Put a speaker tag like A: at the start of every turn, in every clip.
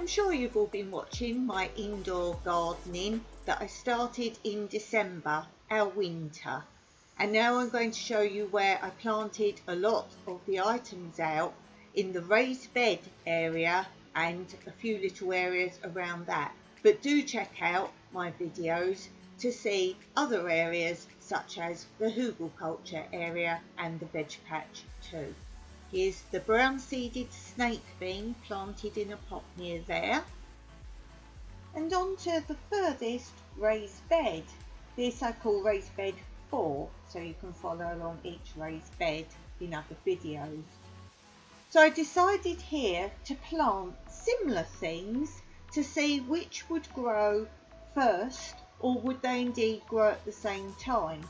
A: I'm sure you've all been watching my indoor gardening that I started in December, our winter. And now I'm going to show you where I planted a lot of the items out in the raised bed area and a few little areas around that. But do check out my videos to see other areas such as the Frugal culture area and the veg patch too. Here's the brown seeded snake bean planted in a pot near there. And on to the furthest raised bed. This I call raised bed 4, so you can follow along each raised bed in other videos. So I decided here to plant similar things to see which would grow first, or would they indeed grow at the same time.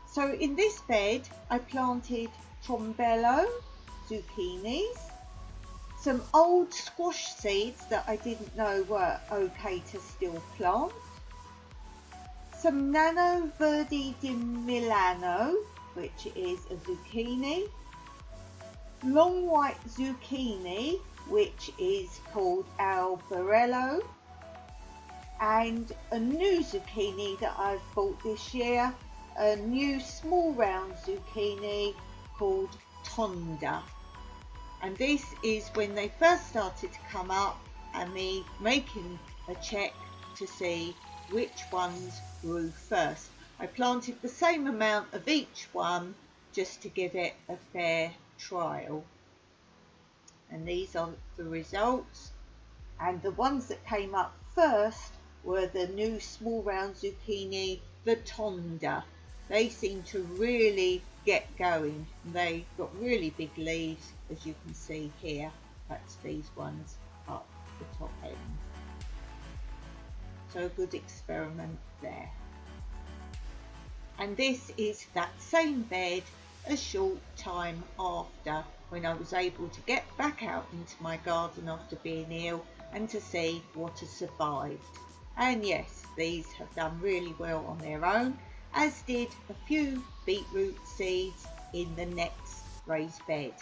A: So in this bed I planted trombello, zucchinis, some old squash seeds that I didn't know were okay to still plant, some Nano Verde di Milano, which is a zucchini, long white zucchini, which is called Aubergines, and a new zucchini that I've bought this year, a new small round zucchini called Tonda. And this is when they first started to come up and me making a check to see which ones grew first. I planted the same amount of each one just to give it a fair trial. And these are the results. And the ones that came up first were the new small round zucchini, the Tonda. They seem to really get going. They got really big leaves, as you can see here. That's these ones up the top end. So a good experiment there. And this is that same bed a short time after, when I was able to get back out into my garden after being ill and to see what has survived. And yes, these have done really well on their own, as did a few beetroot seeds in the next raised bed.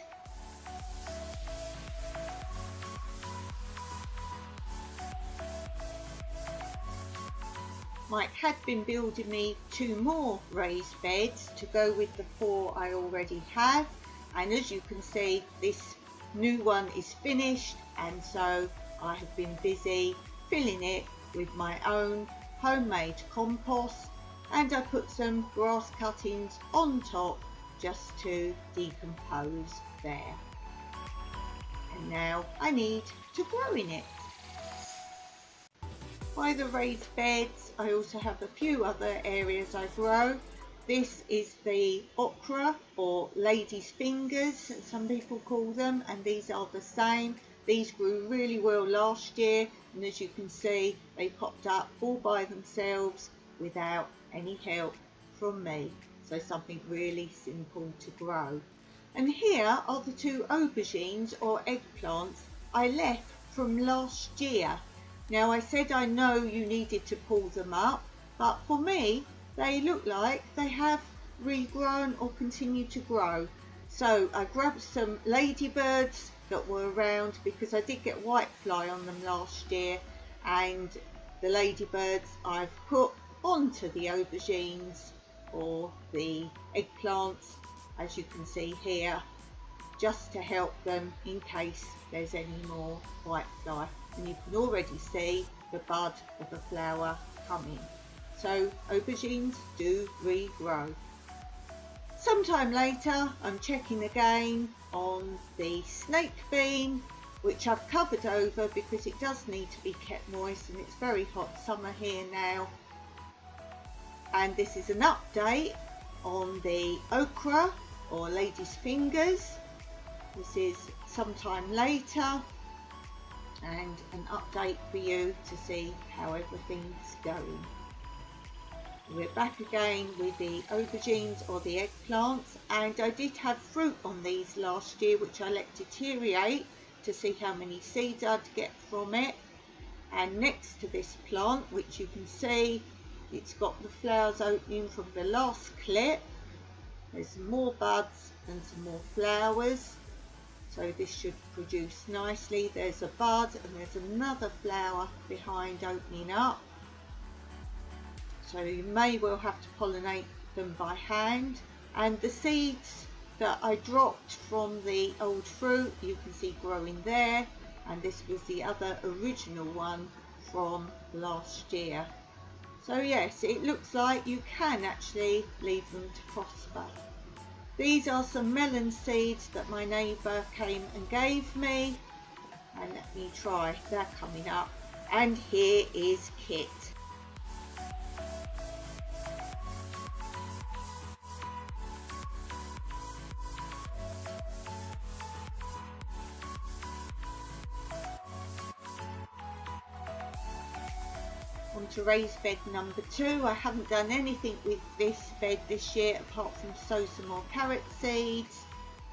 A: Mike had been building me 2 more raised beds to go with the 4 I already have, and as you can see, this new one is finished, and so I have been busy filling it with my own homemade compost, and I put some grass cuttings on top just to decompose there. And now I need to grow in it. By the raised beds, I also have a few other areas I grow. This is the okra, or lady's fingers, as some people call them, and these are the same. These grew really well last year, and as you can see, they popped up all by themselves without any help from me. So something really simple to grow. And here are the 2 aubergines, or eggplants, I left from last year. Now I said I know you needed to pull them up, but for me they look like they have regrown or continued to grow. So I grabbed some ladybirds that were around, because I did get whitefly on them last year, and the ladybirds I've put onto the aubergines or the eggplants, as you can see here, just to help them in case there's any more whitefly. And you can already see the bud of a flower coming. So aubergines do regrow. Sometime later I'm checking again on the snake bean, which I've covered over because it does need to be kept moist, and it's very hot summer here now. And this is an update on the okra, or lady's fingers. This is sometime later, and an update for you to see how everything's going. We're back again with the aubergines, or the eggplants, and I did have fruit on these last year which I let deteriorate to see how many seeds I'd get from it. And next to this plant, which you can see, it's got the flowers opening from the last clip. There's some more buds and some more flowers. so this should produce nicely. There's a bud and there's another flower behind opening up, so you may well have to pollinate them by hand. And the seeds that I dropped from the old fruit you can see growing there, and this was the other original one from last year. So yes, it looks like you can actually leave them to prosper. These are some melon seeds that my neighbour came and gave me, and let me try, they're coming up. And here is Kit. On to raised bed number 2. I haven't done anything with this bed this year apart from sow some more carrot seeds.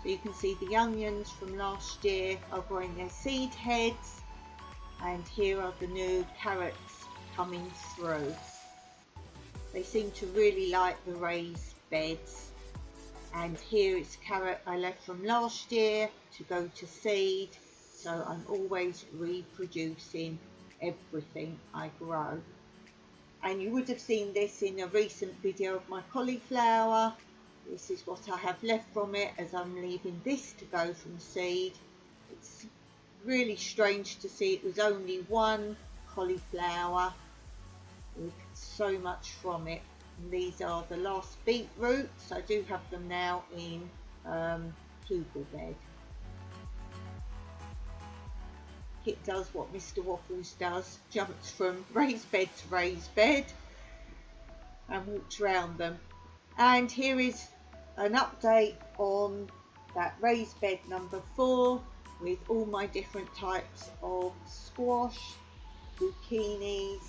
A: So you can see the onions from last year are growing their seed heads, and here are the new carrots coming through. They seem to really like the raised beds. And here is carrot I left from last year to go to seed, so I'm always reproducing everything I grow. And you would have seen this in a recent video of my cauliflower. This is what I have left from it as I'm leaving this to go from seed. It's really strange to see it was only one cauliflower with so much from it. And these are the last beetroots. I do have them now in Frugal bed. It does what Mr. Waffles does, jumps from raised bed to raised bed and walks around them. And here is an update on that raised bed number 4 with all my different types of squash, zucchinis.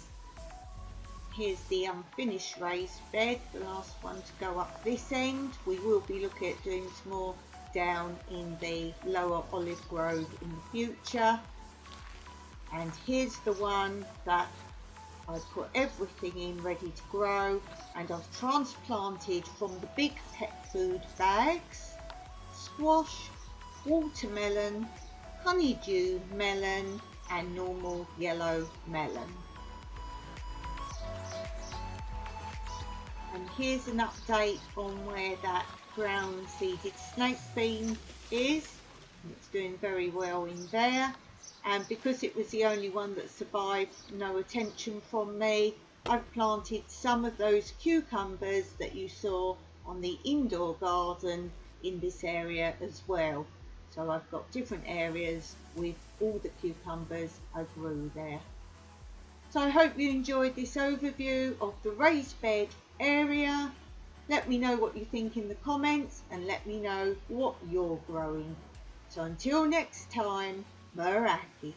A: Here's the unfinished raised bed, the last one to go up this end. We will be looking at doing some more down in the lower olive grove in the future. And here's the one that I put everything in ready to grow, and I've transplanted from the big pet food bags: squash, watermelon, honeydew melon and normal yellow melon. And here's an update on where that brown seeded snake bean is. It's doing very well in there. And because it was the only one that survived no attention from me, I've planted some of those cucumbers that you saw on the indoor garden in this area as well. So I've got different areas with all the cucumbers I grew there. So I hope you enjoyed this overview of the raised bed area. Let me know what you think in the comments, and let me know what you're growing. So until next time, Meraki.